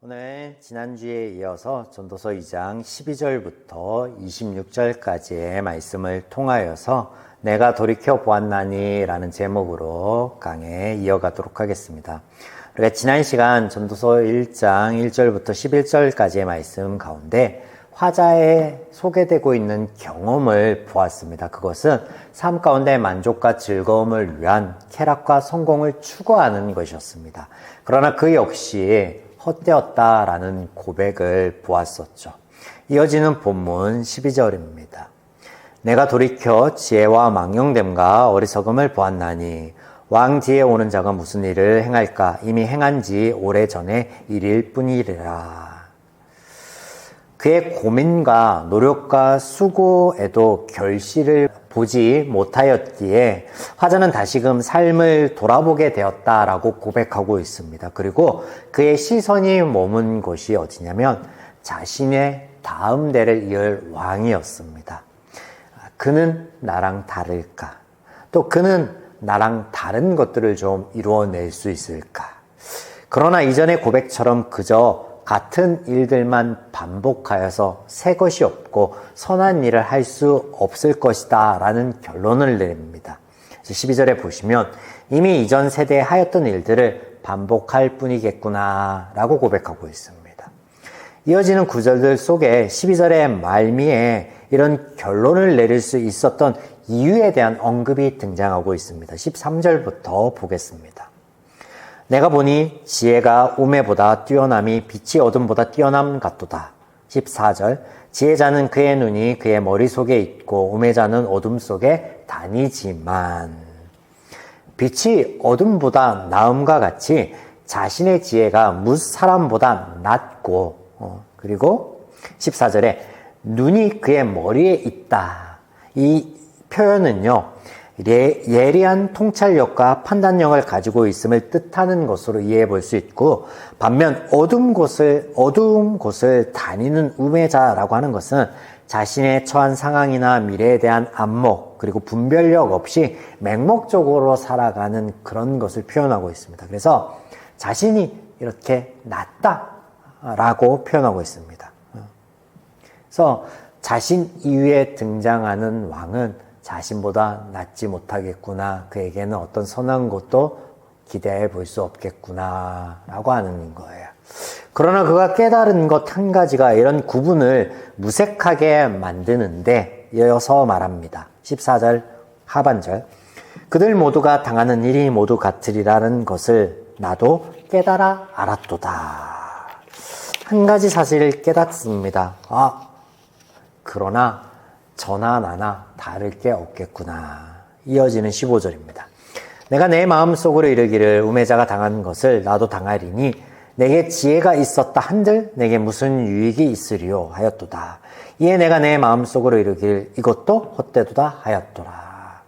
오늘 지난주에 이어서 전도서 2장 12절부터 26절까지의 말씀을 통하여서 내가 돌이켜 보았나니 라는 제목으로 강해 이어가도록 하겠습니다. 우리가 지난 시간 전도서 1장 1절부터 11절까지의 말씀 가운데 화자에 소개되고 있는 경험을 보았습니다. 그것은 삶 가운데 만족과 즐거움을 위한 쾌락과 성공을 추구하는 것이었습니다. 그러나 그 역시 헛되었다라는 고백을 보았었죠. 이어지는 본문 12절입니다. 내가 돌이켜 지혜와 망령됨과 어리석음을 보았나니 왕 뒤에 오는 자가 무슨 일을 행할까? 이미 행한 지 오래전의 일일 뿐이리라. 그의 고민과 노력과 수고에도 결실을 보지 못하였기에 화자는 다시금 삶을 돌아보게 되었다라고 고백하고 있습니다. 그리고 그의 시선이 머문 곳이 어디냐면 자신의 다음 대를 이을 왕이었습니다. 그는 나랑 다를까? 또 그는 나랑 다른 것들을 좀 이루어낼 수 있을까? 그러나 이전의 고백처럼 그저 같은 일들만 반복하여서 새 것이 없고 선한 일을 할 수 없을 것이다 라는 결론을 내립니다. 12절에 보시면 이미 이전 세대에 하였던 일들을 반복할 뿐이겠구나 라고 고백하고 있습니다. 이어지는 구절들 속에 12절의 말미에 이런 결론을 내릴 수 있었던 이유에 대한 언급이 등장하고 있습니다. 13절부터 보겠습니다. 내가 보니 지혜가 우매보다 뛰어남이 빛이 어둠보다 뛰어남 같도다. 14절 지혜자는 그의 눈이 그의 머릿속에 있고 우매자는 어둠 속에 다니지만 빛이 어둠보다 나음과 같이 자신의 지혜가 무사람보다 낫고 그리고 14절에 눈이 그의 머리에 있다. 이 표현은요. 예리한 통찰력과 판단력을 가지고 있음을 뜻하는 것으로 이해해 볼 수 있고 반면 어두운 곳을 다니는 우매자라고 하는 것은 자신의 처한 상황이나 미래에 대한 안목 그리고 분별력 없이 맹목적으로 살아가는 그런 것을 표현하고 있습니다. 그래서 자신이 이렇게 낫다라고 표현하고 있습니다. 그래서 자신 이후에 등장하는 왕은 자신보다 낫지 못하겠구나. 그에게는 어떤 선한 것도 기대해 볼 수 없겠구나. 라고 하는 거예요. 그러나 그가 깨달은 것 한 가지가 이런 구분을 무색하게 만드는데 이어서 말합니다. 14절 하반절. 그들 모두가 당하는 일이 모두 같으리라는 것을 나도 깨달아 알았도다. 한 가지 사실을 깨닫습니다. 그러나 저나 나나 다를 게 없겠구나. 이어지는 15절입니다. 내가 내 마음속으로 이르기를 우매자가 당한 것을 나도 당하리니 내게 지혜가 있었다 한들 내게 무슨 유익이 있으리요 하였도다. 이에 내가 내 마음속으로 이르기를 이것도 헛되도다 하였도라.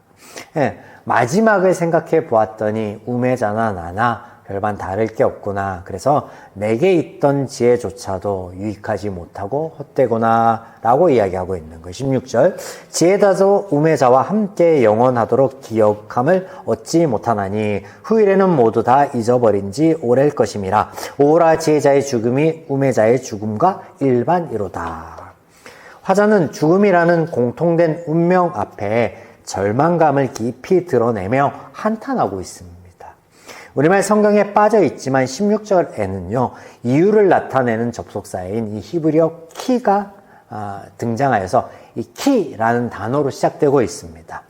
마지막을 생각해 보았더니 우매자나 나나 별반 다를 게 없구나. 그래서 내게 있던 지혜조차도 유익하지 못하고 헛되구나 라고 이야기하고 있는 거예요. 16절 지혜자도 우매자와 함께 영원하도록 기억함을 얻지 못하나니 후일에는 모두 다 잊어버린 지 오래일 것임이라. 오라 지혜자의 죽음이 우매자의 죽음과 일반이로다. 화자는 죽음이라는 공통된 운명 앞에 절망감을 깊이 드러내며 한탄하고 있습니다. 우리말 성경에 빠져 있지만 16절에는요. 이유를 나타내는 접속사인 이 히브리어 키가 등장하여서 이 키라는 단어로 시작되고 있습니다.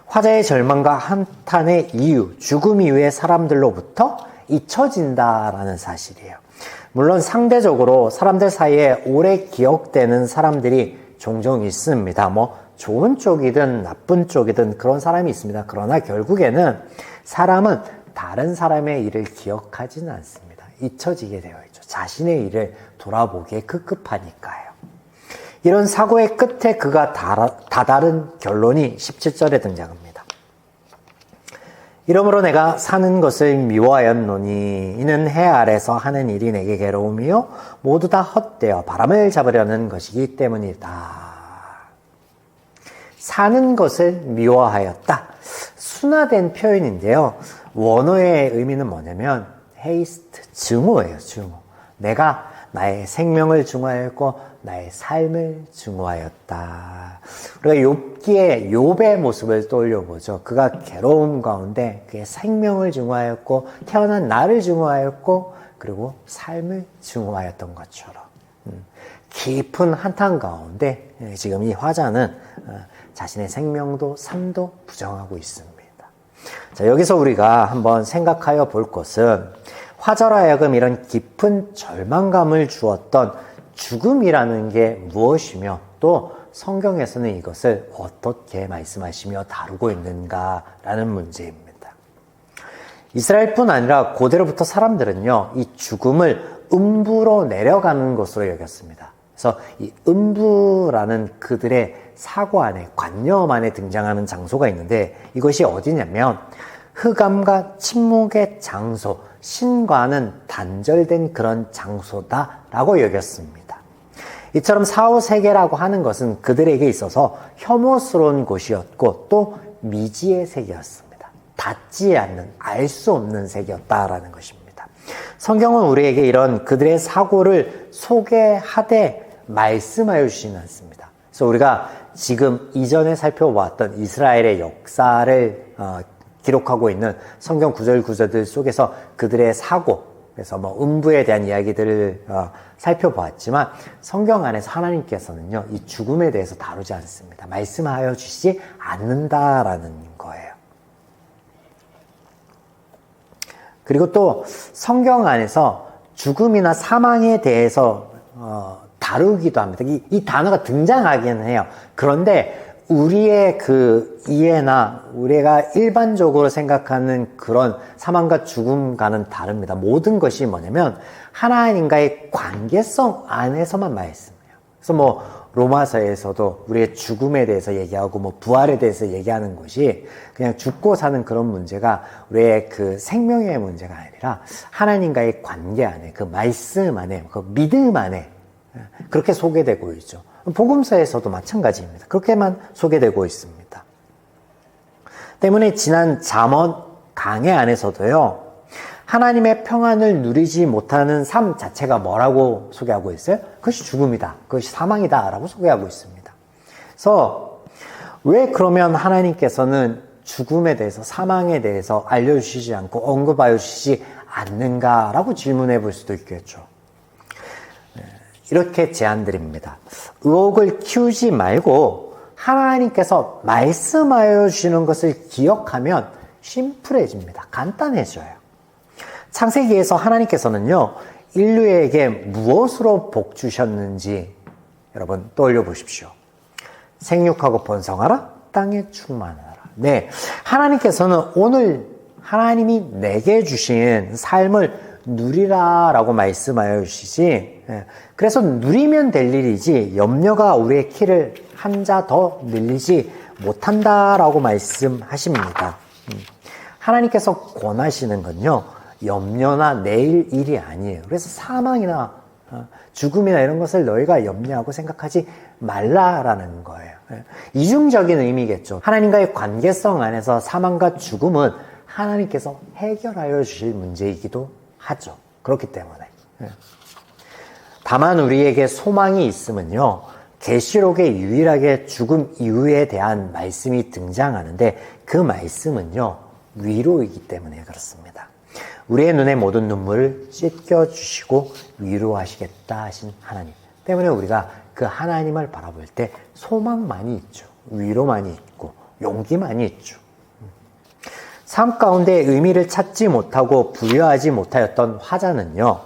화자의 절망과 한탄의 이유, 죽음 이후의 사람들로부터 잊혀진다라는 사실이에요. 물론 상대적으로 사람들 사이에 오래 기억되는 사람들이 종종 있습니다. 좋은 쪽이든 나쁜 쪽이든 그런 사람이 있습니다. 그러나 결국에는 사람은 다른 사람의 일을 기억하지는 않습니다. 잊혀지게 되어 있죠. 자신의 일을 돌아보기에 급급하니까요. 이런 사고의 끝에 그가 다다른 결론이 17절에 등장합니다. 이러므로 내가 사는 것을 미워하였노니 이는 해 아래서 하는 일이 내게 괴로움이요 모두 다 헛되어 바람을 잡으려는 것이기 때문이다. 사는 것을 미워하였다. 순화된 표현인데요. 원어의 의미는 뭐냐면 haste, 증오예요. 증오. 내가 나의 생명을 중화하였고 나의 삶을 중화하였다. 우리가 욥의 모습을 떠올려보죠. 그가 괴로움 가운데 그의 생명을 중화하였고 태어난 나를 중화하였고 그리고 삶을 중화하였던 것처럼 깊은 한탄 가운데 지금 이 화자는 자신의 생명도 삶도 부정하고 있습니다. 자, 여기서 우리가 한번 생각하여 볼 것은 화자로 하여금 이런 깊은 절망감을 주었던 죽음이라는 게 무엇이며 또 성경에서는 이것을 어떻게 말씀하시며 다루고 있는가라는 문제입니다. 이스라엘뿐 아니라 고대로부터 사람들은요, 이 죽음을 음부로 내려가는 것으로 여겼습니다. 그래서 이 음부라는 그들의 사고 안에, 관념 안에 등장하는 장소가 있는데 이것이 어디냐면 흑암과 침묵의 장소, 신과는 단절된 그런 장소다라고 여겼습니다. 이처럼 사후세계라고 하는 것은 그들에게 있어서 혐오스러운 곳이었고 또 미지의 세계였습니다. 닿지 않는, 알 수 없는 세계였다라는 것입니다. 성경은 우리에게 이런 그들의 사고를 소개하되 말씀하여 주시지 않습니다. 그래서 우리가 지금 이전에 살펴보았던 이스라엘의 역사를 기록하고 있는 성경 구절들 속에서 그들의 사고, 그래서 음부에 대한 이야기들을 살펴보았지만 성경 안에서 하나님께서는요, 이 죽음에 대해서 다루지 않습니다. 말씀하여 주시지 않는다라는 거예요. 그리고 또 성경 안에서 죽음이나 사망에 대해서 다루기도 합니다. 이 단어가 등장하기는 해요. 그런데 우리의 그 이해나 우리가 일반적으로 생각하는 그런 사망과 죽음과는 다릅니다. 모든 것이 뭐냐면 하나님과의 관계성 안에서만 말씀해요. 그래서 로마서에서도 우리의 죽음에 대해서 얘기하고 부활에 대해서 얘기하는 것이 그냥 죽고 사는 그런 문제가 우리의 그 생명의 문제가 아니라 하나님과의 관계 안에, 그 말씀 안에, 그 믿음 안에 그렇게 소개되고 있죠. 복음서에서도 마찬가지입니다. 그렇게만 소개되고 있습니다. 때문에 지난 잠언 강해 안에서도요, 하나님의 평안을 누리지 못하는 삶 자체가 뭐라고 소개하고 있어요? 그것이 죽음이다. 그것이 사망이다. 라고 소개하고 있습니다. 그래서 왜 그러면 하나님께서는 죽음에 대해서, 사망에 대해서 알려주시지 않고 언급하여 주시지 않는가라고 질문해 볼 수도 있겠죠. 이렇게 제안드립니다. 의혹을 키우지 말고 하나님께서 말씀하여 주시는 것을 기억하면 심플해집니다. 간단해져요. 창세기에서 하나님께서는요, 인류에게 무엇으로 복 주셨는지 여러분 떠올려 보십시오. 생육하고 번성하라, 땅에 충만하라. 네, 하나님께서는 오늘 하나님이 내게 주신 삶을 누리라라고 말씀하여 주시지, 그래서 누리면 될 일이지 염려가 우리의 키를 한 자 더 늘리지 못한다라고 말씀하십니다. 하나님께서 권하시는 건요, 염려나 내일 일이 아니에요. 그래서 사망이나 죽음이나 이런 것을 너희가 염려하고 생각하지 말라라는 거예요. 이중적인 의미겠죠. 하나님과의 관계성 안에서 사망과 죽음은 하나님께서 해결하여 주실 문제이기도 하죠. 그렇기 때문에. 다만 우리에게 소망이 있으면요, 계시록에 유일하게 죽음 이후에 대한 말씀이 등장하는데 그 말씀은요, 위로이기 때문에 그렇습니다. 우리의 눈에 모든 눈물을 씻겨주시고 위로하시겠다 하신 하나님 때문에 우리가 그 하나님을 바라볼 때 소망만이 있죠. 위로만이 있고 용기만이 있죠. 삶 가운데 의미를 찾지 못하고 부여하지 못하였던 화자는요,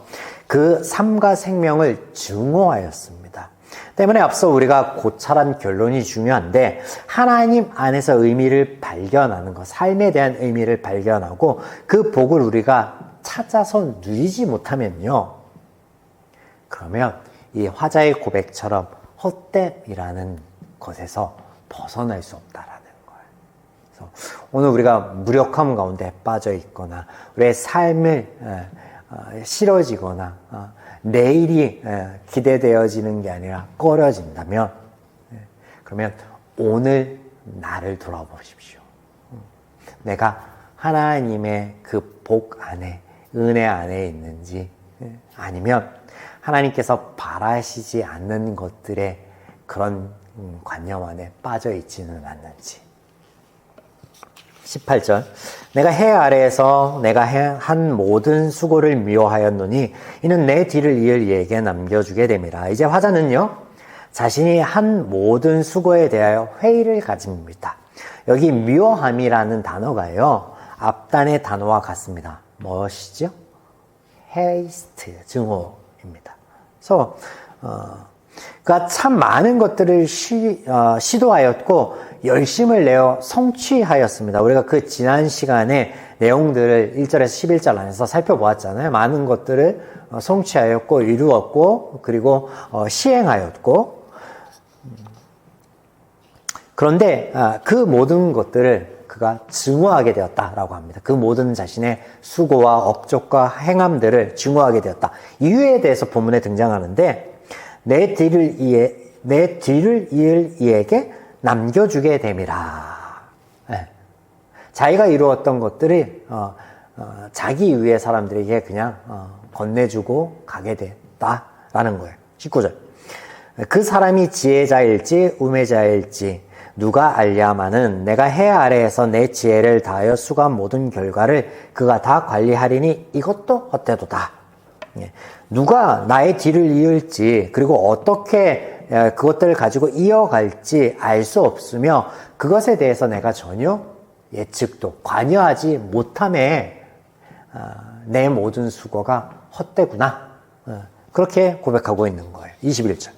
그 삶과 생명을 증오하였습니다. 때문에 앞서 우리가 고찰한 결론이 중요한데 하나님 안에서 의미를 발견하는 것, 삶에 대한 의미를 발견하고 그 복을 우리가 찾아서 누리지 못하면요, 그러면 이 화자의 고백처럼 헛됨이라는 것에서 벗어날 수 없다라는 거예요. 그래서 오늘 우리가 무력함 가운데 빠져 있거나 우리의 삶을 싫어지거나 내일이 기대되어지는 게 아니라 꺼려진다면, 그러면 오늘 나를 돌아보십시오. 내가 하나님의 그 복 안에, 은혜 안에 있는지 아니면 하나님께서 바라시지 않는 것들의 그런 관념 안에 빠져 있지는 않는지. 18절. 내가 해 아래에서 내가 한 모든 수고를 미워하였노니 이는 내 뒤를 이을 이에게 남겨주게 됨이라. 이제 화자는요, 자신이 한 모든 수고에 대하여 회의를 가집니다. 여기 미워함이라는 단어가요, 앞단의 단어와 같습니다. 무엇이죠? 헤이스트, 증오입니다. 그래서 그가 참 많은 것들을 시도하였고 열심을 내어 성취하였습니다. 우리가 그 지난 시간에 내용들을 1절에서 11절 안에서 살펴보았잖아요. 많은 것들을 성취하였고 이루었고 그리고 시행하였고, 그런데 그 모든 것들을 그가 증오하게 되었다라고 합니다. 그 모든 자신의 수고와 업적과 행함들을 증오하게 되었다. 이유에 대해서 본문에 등장하는데, 내 뒤를 이을 이에게 남겨주게 됨이라. 네. 자기가 이루었던 것들이 자기 위의 사람들에게 그냥 건네주고 가게 됐다라는 거예요. 19절. 그 사람이 지혜자일지 우매자일지 누가 알랴마는 내가 해 아래에서 내 지혜를 다하여 수고한 모든 결과를 그가 다 관리하리니 이것도 헛되도다. 누가 나의 뒤를 이을지 그리고 어떻게 그것들을 가지고 이어갈지 알 수 없으며 그것에 대해서 내가 전혀 예측도 관여하지 못함에 내 모든 수고가 헛되구나. 그렇게 고백하고 있는 거예요. 21절.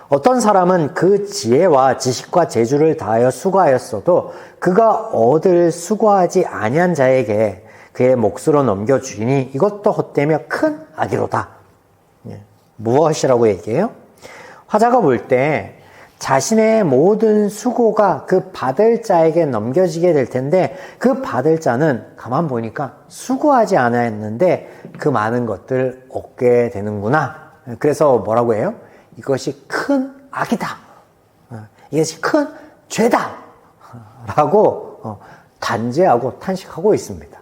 어떤 사람은 그 지혜와 지식과 재주를 다하여 수고하였어도 그가 얻을 수고하지 아니한 자에게 그의 몫으로 넘겨주니 이것도 헛되며 큰 악이로다. 무엇이라고 얘기해요? 화자가 볼 때 자신의 모든 수고가 그 받을 자에게 넘겨지게 될 텐데 그 받을 자는 가만 보니까 수고하지 않았는데 그 많은 것들을 얻게 되는구나. 그래서 뭐라고 해요? 이것이 큰 악이다. 이것이 큰 죄다. 라고 단죄하고 탄식하고 있습니다.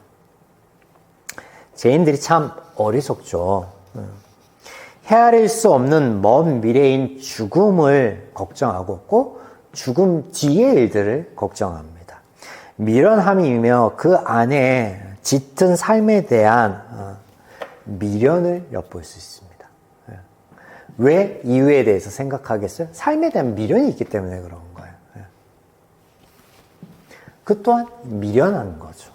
죄인들이 참 어리석죠. 헤아릴 수 없는 먼 미래인 죽음을 걱정하고 꼭 죽음 뒤의 일들을 걱정합니다. 미련함이며 그 안에 짙은 삶에 대한 미련을 엿볼 수 있습니다. 왜 이유에 대해서 생각하겠어요? 삶에 대한 미련이 있기 때문에 그런 거예요. 그 또한 미련한 거죠.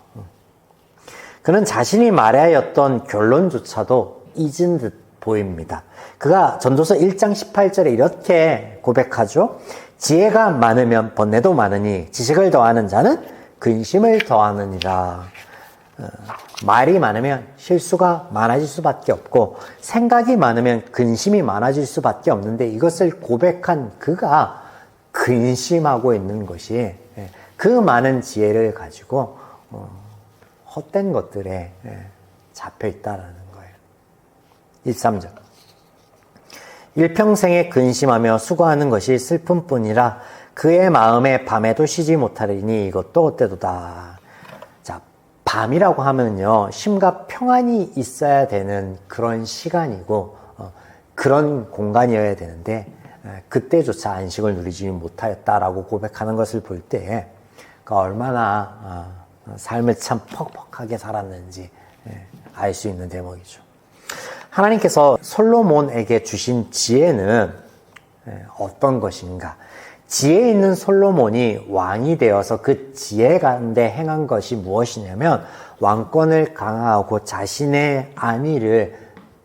그는 자신이 말하였던 결론조차도 잊은 듯 보입니다. 그가 전도서 1장 18절에 이렇게 고백하죠. 지혜가 많으면 번뇌도 많으니 지식을 더하는 자는 근심을 더하느니라. 말이 많으면 실수가 많아질 수밖에 없고 생각이 많으면 근심이 많아질 수밖에 없는데 이것을 고백한 그가 근심하고 있는 것이 그 많은 지혜를 가지고 헛된 것들에 잡혀 있다라는 거예요. 13절. 일평생에 근심하며 수고하는 것이 슬픔뿐이라 그의 마음에 밤에도 쉬지 못하리니 이것도 헛되도다. 자, 밤이라고 하면요, 심과 평안이 있어야 되는 그런 시간이고 그런 공간이어야 되는데 그때조차 안식을 누리지 못하였다라고 고백하는 것을 볼 때 얼마나 삶을 참 퍽퍽하게 살았는지 알 수 있는 대목이죠. 하나님께서 솔로몬에게 주신 지혜는 어떤 것인가? 지혜 있는 솔로몬이 왕이 되어서 그 지혜 가운데 행한 것이 무엇이냐면 왕권을 강화하고 자신의 안위를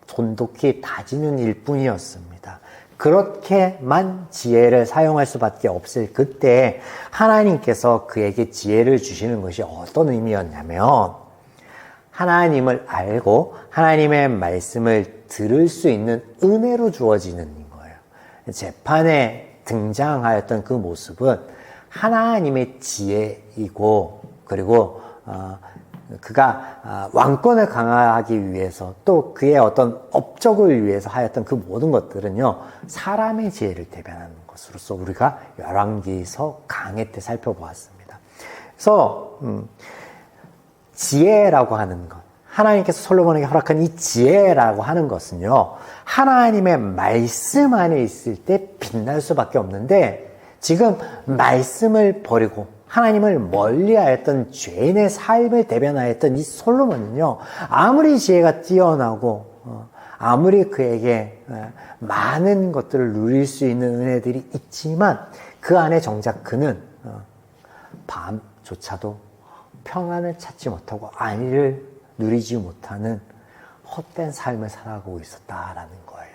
돈독히 다지는 일뿐이었습니다. 그렇게만 지혜를 사용할 수밖에 없을 그때 하나님께서 그에게 지혜를 주시는 것이 어떤 의미였냐면 하나님을 알고 하나님의 말씀을 들을 수 있는 은혜로 주어지는 거예요. 재판에 등장하였던 그 모습은 하나님의 지혜이고 그리고 그가 왕권을 강화하기 위해서 또 그의 어떤 업적을 위해서 하였던 그 모든 것들은요 사람의 지혜를 대변하는 것으로서 우리가 열왕기서 강해 때 살펴보았습니다. 그래서 지혜라고 하는 것, 하나님께서 솔로몬에게 허락한 이 지혜라고 하는 것은요, 하나님의 말씀 안에 있을 때 빛날 수밖에 없는데, 지금 말씀을 버리고 하나님을 멀리하였던 죄인의 삶을 대변하였던 이 솔로몬은요, 아무리 지혜가 뛰어나고 아무리 그에게 많은 것들을 누릴 수 있는 은혜들이 있지만 그 안에 정작 그는 밤조차도 평안을 찾지 못하고 안위를 누리지 못하는 헛된 삶을 살아가고 있었다라는 거예요.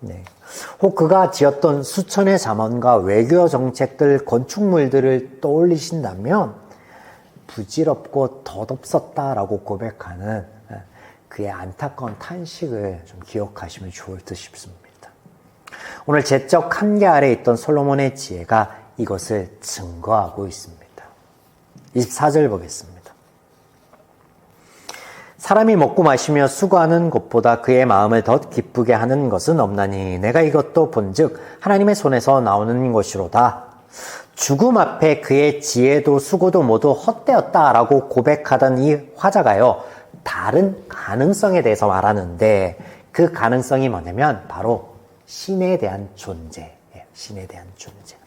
네. 혹 그가 지었던 수천의 잠언과 외교 정책들, 건축물들을 떠올리신다면 부질없고 덧없었다라고 고백하는 그의 안타까운 탄식을 좀 기억하시면 좋을 듯 싶습니다. 오늘 제적 한계 아래 있던 솔로몬의 지혜가 이것을 증거하고 있습니다. 24절 보겠습니다. 사람이 먹고 마시며 수고하는 것보다 그의 마음을 더 기쁘게 하는 것은 없나니 내가 이것도 본즉 하나님의 손에서 나오는 것이로다. 죽음 앞에 그의 지혜도 수고도 모두 헛되었다라고 고백하던 이 화자가요, 다른 가능성에 대해서 말하는데 그 가능성이 뭐냐면 바로 신에 대한 존재예요. 신에 대한 존재.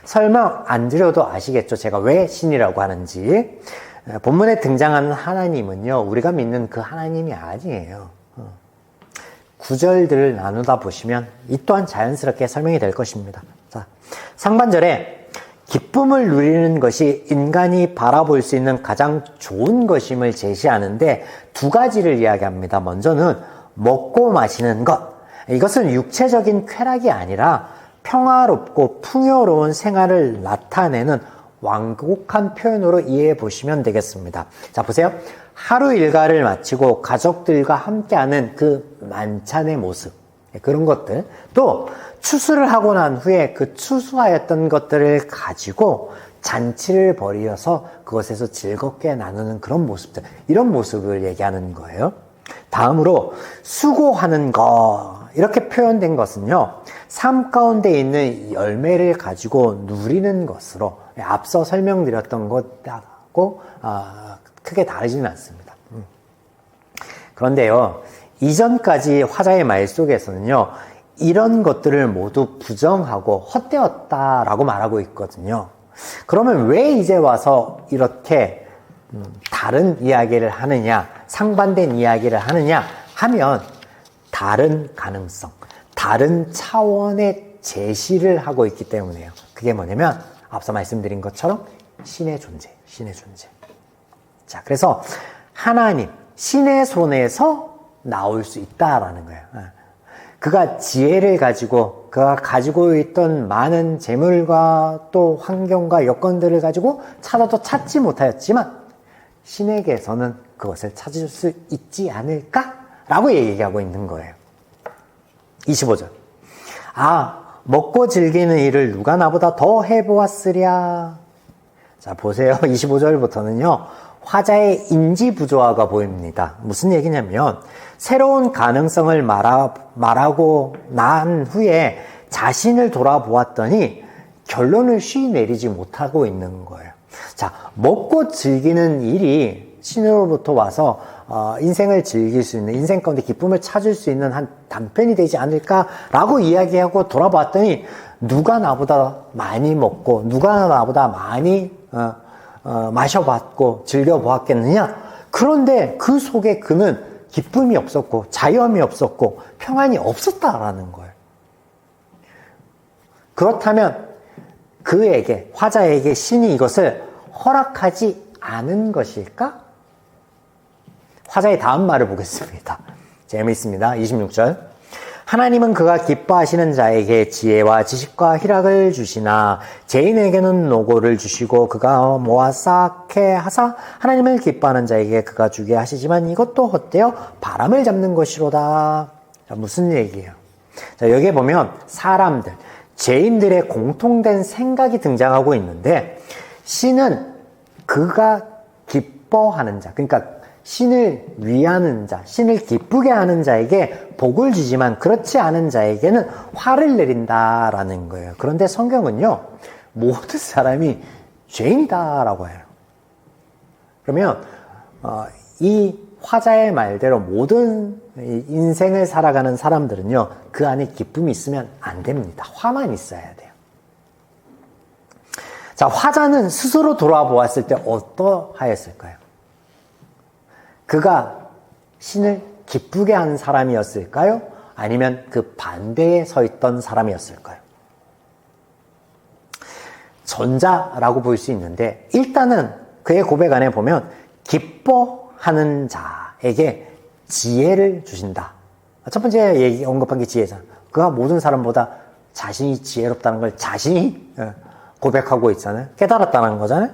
설명 안 드려도 아시겠죠? 제가 왜 신이라고 하는지. 본문에 등장하는 하나님은요, 우리가 믿는 그 하나님이 아니에요. 구절들을 나누다 보시면 이 또한 자연스럽게 설명이 될 것입니다. 자, 상반절에 기쁨을 누리는 것이 인간이 바라볼 수 있는 가장 좋은 것임을 제시하는데 두 가지를 이야기합니다. 먼저는 먹고 마시는 것. 이것은 육체적인 쾌락이 아니라 평화롭고 풍요로운 생활을 나타내는 완곡한 표현으로 이해해 보시면 되겠습니다. 자, 보세요. 하루 일과를 마치고 가족들과 함께하는 그 만찬의 모습, 그런 것들, 또 추수를 하고 난 후에 그 추수하였던 것들을 가지고 잔치를 벌여서 그것에서 즐겁게 나누는 그런 모습들, 이런 모습을 얘기하는 거예요. 다음으로 수고하는 것, 이렇게 표현된 것은요, 삶 가운데 있는 열매를 가지고 누리는 것으로 앞서 설명드렸던 것하고 크게 다르지는 않습니다. 그런데요, 이전까지 화자의 말 속에서는요, 이런 것들을 모두 부정하고 헛되었다라고 말하고 있거든요. 그러면 왜 이제 와서 이렇게 다른 이야기를 하느냐, 상반된 이야기를 하느냐 하면 다른 가능성, 다른 차원의 제시를 하고 있기 때문에요. 그게 뭐냐면 앞서 말씀드린 것처럼 신의 존재, 신의 존재. 자, 그래서 하나님, 신의 손에서 나올 수 있다라는 거예요. 그가 지혜를 가지고 그가 가지고 있던 많은 재물과 또 환경과 여건들을 가지고 찾아도 찾지 못하였지만 신에게서는 그것을 찾을 수 있지 않을까라고 얘기하고 있는 거예요. 25절. 먹고 즐기는 일을 누가 나보다 더 해보았으랴. 자, 보세요. 25절부터는요, 화자의 인지 부조화가 보입니다. 무슨 얘기냐면, 새로운 가능성을 말하고 난 후에 자신을 돌아보았더니 결론을 쉬 내리지 못하고 있는 거예요. 자, 먹고 즐기는 일이 신으로부터 와서 인생을 즐길 수 있는, 인생 가운데 기쁨을 찾을 수 있는 한 단편이 되지 않을까라고 이야기하고 돌아봤더니 누가 나보다 많이 먹고 누가 나보다 많이 마셔봤고 즐겨보았겠느냐? 그런데 그 속에 그는 기쁨이 없었고 자유함이 없었고 평안이 없었다라는 거예요. 그렇다면 그에게, 화자에게 신이 이것을 허락하지 않은 것일까? 화자의 다음 말을 보겠습니다. 재미있습니다. 26절. 하나님은 그가 기뻐하시는 자에게 지혜와 지식과 희락을 주시나 죄인에게는 노고를 주시고 그가 모아 쌓게 하사 하나님을 기뻐하는 자에게 그가 주게 하시지만 이것도 헛되어 바람을 잡는 것이로다. 자, 무슨 얘기예요? 자, 여기에 보면 사람들, 죄인들의 공통된 생각이 등장하고 있는데 신은 그가 기뻐하는 자, 그러니까 신을 위하는 자, 신을 기쁘게 하는 자에게 복을 주지만 그렇지 않은 자에게는 화를 내린다라는 거예요. 그런데 성경은요, 모든 사람이 죄인이다라고 해요. 그러면 이 화자의 말대로 모든 인생을 살아가는 사람들은요, 그 안에 기쁨이 있으면 안 됩니다. 화만 있어야 돼요. 자, 화자는 스스로 돌아보았을 때 어떠하였을까요? 그가 신을 기쁘게 한 사람이었을까요? 아니면 그 반대에 서 있던 사람이었을까요? 전자라고 볼 수 있는데, 일단은 그의 고백 안에 보면 기뻐하는 자에게 지혜를 주신다. 첫 번째 언급한 게 지혜잖아. 그가 모든 사람보다 자신이 지혜롭다는 걸 자신이 고백하고 있잖아요. 깨달았다는 거잖아요.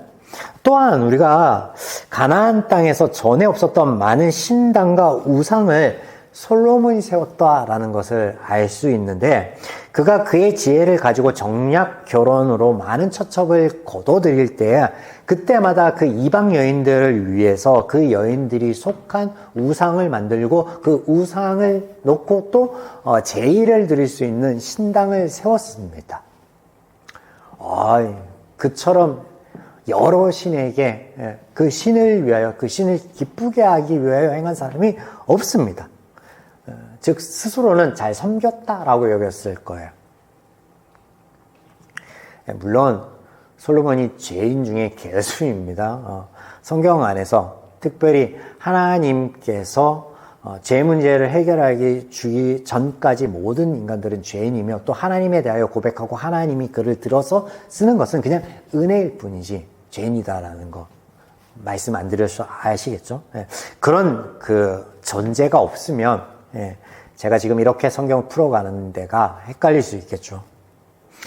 또한 우리가 가나안 땅에서 전에 없었던 많은 신당과 우상을 솔로몬이 세웠다라는 것을 알 수 있는데, 그가 그의 지혜를 가지고 정략 결혼으로 많은 처첩을 거둬들일 때 그때마다 그 이방 여인들을 위해서 그 여인들이 속한 우상을 만들고 그 우상을 놓고 또 제의를 드릴 수 있는 신당을 세웠습니다. 그처럼 여러 신에게 그 신을 위하여, 그 신을 기쁘게 하기 위하여 행한 사람이 없습니다. 즉 스스로는 잘 섬겼다라고 여겼을 거예요. 물론 솔로몬이 죄인 중에 괴수입니다. 성경 안에서 특별히 하나님께서 죄 문제를 해결하기 주기 전까지 모든 인간들은 죄인이며, 또 하나님에 대하여 고백하고 하나님이 그를 들어서 쓰는 것은 그냥 은혜일 뿐이지 죄인이다라는 거 말씀 안 드려서 아시겠죠? 그런 그 전제가 없으면 제가 지금 이렇게 성경을 풀어가는 데가 헷갈릴 수 있겠죠.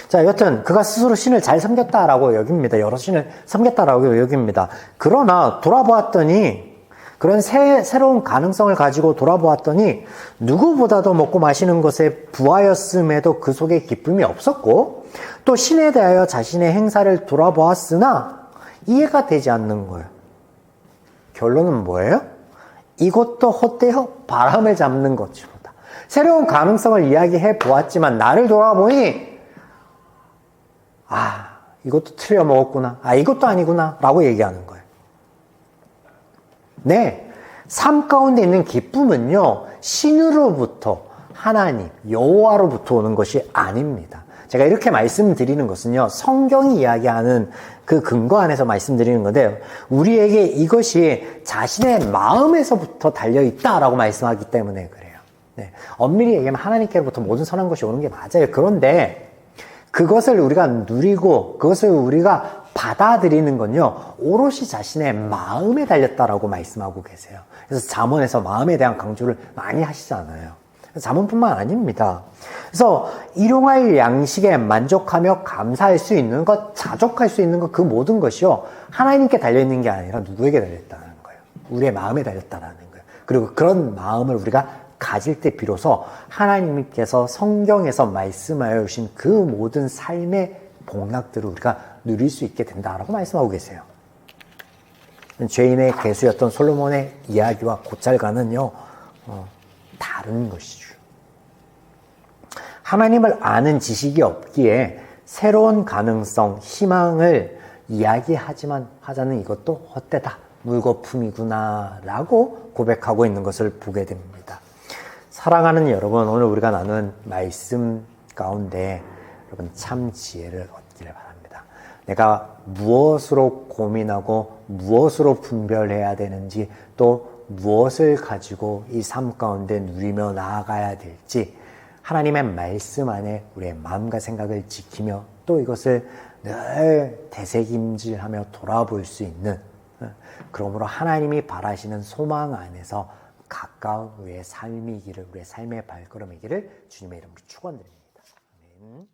자, 여튼 그가 스스로 신을 잘 섬겼다라고 여깁니다. 여러 신을 섬겼다라고 여깁니다. 그러나 돌아보았더니, 그런 새로운 가능성을 가지고 돌아보았더니 누구보다도 먹고 마시는 것에 부하였음에도 그 속에 기쁨이 없었고, 또 신에 대하여 자신의 행사를 돌아보았으나 이해가 되지 않는 거예요. 결론은 뭐예요? 이것도 헛되어 바람을 잡는 것이로다. 새로운 가능성을 이야기해 보았지만 나를 돌아보니 이것도 틀려 먹었구나. 이것도 아니구나. 라고 얘기하는 거예요. 네. 삶 가운데 있는 기쁨은요, 신으로부터, 하나님, 여호와로부터 오는 것이 아닙니다. 제가 이렇게 말씀드리는 것은요, 성경이 이야기하는 그 근거 안에서 말씀드리는 건데, 우리에게 이것이 자신의 마음에서부터 달려있다라고 말씀하기 때문에 그래요. 네. 엄밀히 얘기하면 하나님께로부터 모든 선한 것이 오는 게 맞아요. 그런데 그것을 우리가 누리고 그것을 우리가 받아들이는 건요, 오롯이 자신의 마음에 달렸다라고 말씀하고 계세요. 그래서 잠언에서 마음에 대한 강조를 많이 하시잖아요. 잠언뿐만 아닙니다. 그래서 일용할 양식에 만족하며 감사할 수 있는 것, 자족할 수 있는 것, 그 모든 것이요, 하나님께 달려있는 게 아니라 누구에게 달려있다는 거예요. 우리의 마음에 달렸다라는 거예요. 그리고 그런 마음을 우리가 가질 때 비로소 하나님께서 성경에서 말씀하여 주신 그 모든 삶의 복락들을 우리가 누릴 수 있게 된다라고 말씀하고 계세요. 죄인의 괴수였던 솔로몬의 이야기와 곧잘가는요, 다른 것이죠. 하나님을 아는 지식이 없기에 새로운 가능성, 희망을 이야기하지만 하자는 이것도 헛되다, 물거품이구나 라고 고백하고 있는 것을 보게 됩니다. 사랑하는 여러분, 오늘 우리가 나눈 말씀 가운데 여러분 참 지혜를 얻기를 바랍니다. 내가 무엇으로 고민하고 무엇으로 분별해야 되는지, 또 무엇을 가지고 이 삶 가운데 누리며 나아가야 될지, 하나님의 말씀 안에 우리의 마음과 생각을 지키며 또 이것을 늘 되새김질하며 돌아볼 수 있는, 그러므로 하나님이 바라시는 소망 안에서 가까운 우리의 삶이기를, 우리의 삶의 발걸음이기를 주님의 이름으로 축원드립니다. 아멘.